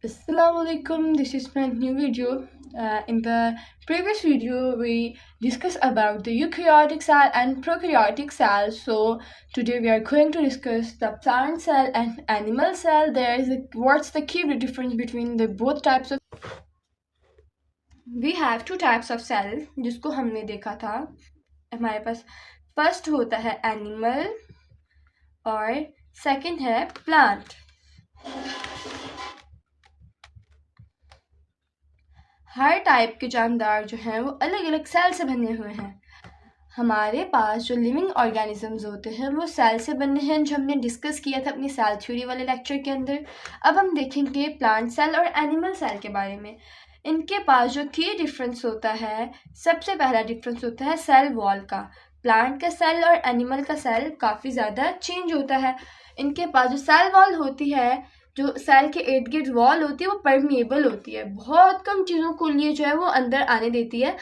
Assalamu alaikum, this is my new video. In the previous video, we discussed about the eukaryotic cell and prokaryotic cell. So today we are going to discuss the plant cell and animal cell. What's the key difference between the both types of. We have two types of cell जिसको हमने देखा था. हमारे पास first होता है animal और second है plant. हर type के जानदार जो हैं वो अलग अलग सेल से बने हुए हैं. हमारे पास जो लिविंग ऑर्गेनिजम्स होते हैं वो सेल से बने हैं, जो हमने डिस्कस किया था अपनी सेल थ्योरी वाले लेक्चर के अंदर. अब हम देखेंगे प्लांट सेल और एनिमल सेल के बारे में. इनके पास जो की डिफरेंस होता है, सबसे पहला डिफरेंस होता है सेल वॉल का. प्लांट का सेल और एनिमल का सेल काफ़ी ज़्यादा चेंज होता है. इनके पास जो सेल वॉल होती है, जो सेल के इर्द गिर्द वॉल होती है, वो परमिएबल होती है, बहुत कम चीज़ों को लिए जो है वो अंदर आने देती है.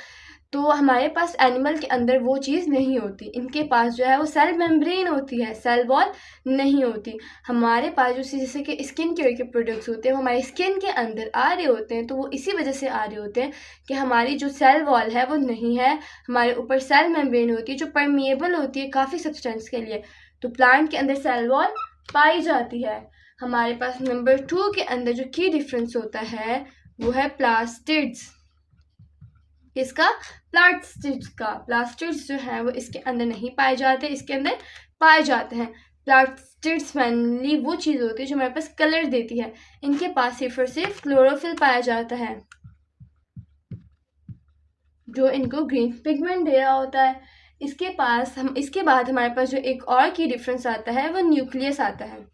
तो हमारे पास एनिमल के अंदर वो चीज़ नहीं होती. इनके पास जो है वो सेल मेम्ब्रेन होती है, सेल वॉल नहीं होती. हमारे पास जो जैसे कि स्किन केयर के प्रोडक्ट्स होते हैं वो हमारी स्किन के अंदर आ रहे होते हैं, तो वो इसी वजह से आ रहे होते हैं कि हमारी जो सेल वॉल है वो नहीं है. हमारे ऊपर सेल मेम्ब्रेन होती है जो परमिएबल होती है काफ़ी सब्सटेंस के लिए. तो प्लांट के अंदर सेल वॉल पाई जाती है. हमारे पास नंबर 2 के अंदर जो की डिफरेंस होता है वो है प्लास्टिड्स. इसका प्लास्टिड्स जो है वो इसके अंदर नहीं पाए जाते, इसके अंदर पाए जाते हैं. प्लास्टिड्स मेनली वो चीज़ होती है जो हमारे पास कलर देती है. इनके पास सिर्फ और सिर्फ क्लोरोफिल पाया जाता है जो इनको ग्रीन पिगमेंट दे रहा होता है. इसके बाद हमारे पास जो एक और की डिफरेंस आता है वो न्यूक्लियस आता है.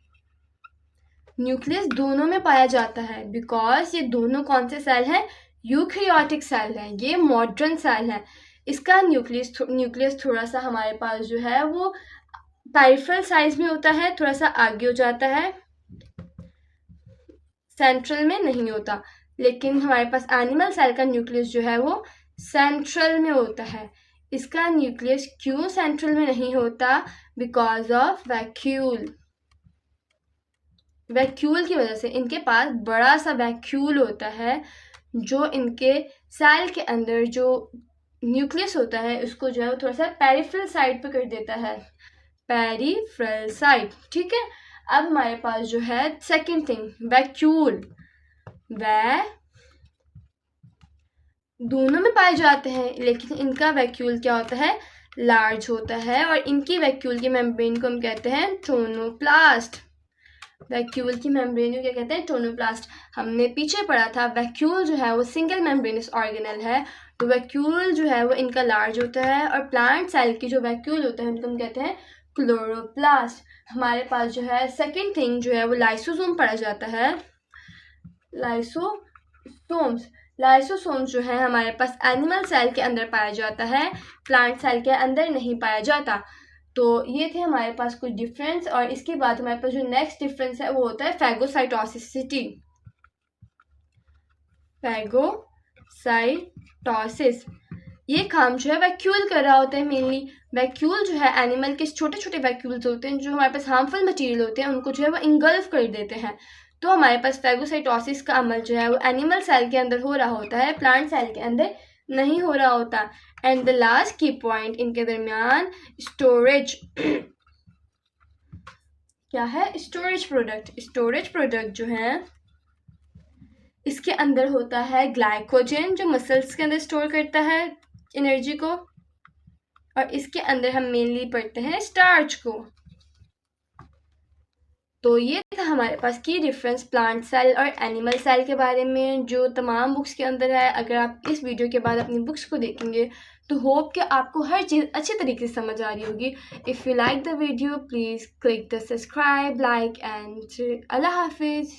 न्यूक्लियस दोनों में पाया जाता है बिकॉज ये दोनों कौन से सेल हैं, यूकैरियोटिक सेल हैं, ये मॉडर्न सेल है. इसका न्यूक्लियस थोड़ा सा हमारे पास जो है वो पेरिफेरल साइज में होता है, थोड़ा सा आगे हो जाता है, सेंट्रल में नहीं होता. लेकिन हमारे पास एनिमल सेल का न्यूक्लियस जो है वो सेंट्रल में होता है. इसका न्यूक्लियस क्यों सेंट्रल में नहीं होता, बिकॉज ऑफ वैक्यूल की वजह से. इनके पास बड़ा सा वैक्यूल होता है जो इनके सेल के अंदर जो न्यूक्लियस होता है उसको जो है वो थोड़ा सा पेरिफेरल साइड पे कर देता है, पेरिफेरल साइड. ठीक है. अब हमारे पास जो है सेकंड थिंग, वैक्यूल. दोनों में पाए जाते हैं, लेकिन इनका वैक्यूल क्या होता है, लार्ज होता है. और इनकी वैक्यूल की मेम्ब्रेन को हम कहते हैं टोनोप्लास्ट. वैक्यूल की मेम्ब्रेन को क्या कहते हैं, टोनोप्लास्ट. हमने पीछे पढ़ा था वैक्यूल जो है वो सिंगल मेम्ब्रेनस ऑर्गेनल है, तो वैक्यूल जो है वो इनका लार्ज होता है. और प्लांट सेल की जो वैक्यूल होता है उनको हम कहते हैं क्लोरोप्लास्ट. हमारे पास जो है सेकंड थिंग जो है वो लाइसोसोम पढ़ा जाता है. लाइसोसोम्स जो है हमारे पास एनिमल सेल के अंदर पाया जाता है, प्लांट सेल के अंदर नहीं पाया जाता. तो ये थे हमारे पास कुछ डिफरेंस. और इसके बाद हमारे पास जो नेक्स्ट डिफरेंस है वो होता है फैगोसाइटोसिसिटी. फैगोसाइटोसिस ये काम जो है वैक्यूल कर रहा होता है मेनली. वैक्यूल जो है एनिमल के छोटे छोटे वैक्यूल्स होते हैं जो हमारे पास हार्मफुल मटेरियल होते हैं उनको जो है वो इंगल्फ कर देते हैं. तो हमारे पास फैगोसाइटोसिस का अमल जो है वो एनिमल सेल के अंदर हो रहा होता है, प्लांट सेल के अंदर नहीं हो रहा होता. एंड द लास्ट की पॉइंट इनके दरमियान स्टोरेज. क्या है, स्टोरेज प्रोडक्ट जो है इसके अंदर होता है ग्लाइकोजन जो मसल्स के अंदर स्टोर करता है एनर्जी को, और इसके अंदर हम मेनली पढ़ते हैं स्टार्च को. तो ये था हमारे पास की डिफरेंस प्लांट सेल और एनिमल सेल के बारे में, जो तमाम बुक्स के अंदर है. अगर आप इस वीडियो के बाद अपनी बुक्स को देखेंगे तो होप कि आपको हर चीज़ अच्छे तरीके से समझ आ रही होगी. If you like the video please click the subscribe, like and अल्लाह हाफिज़.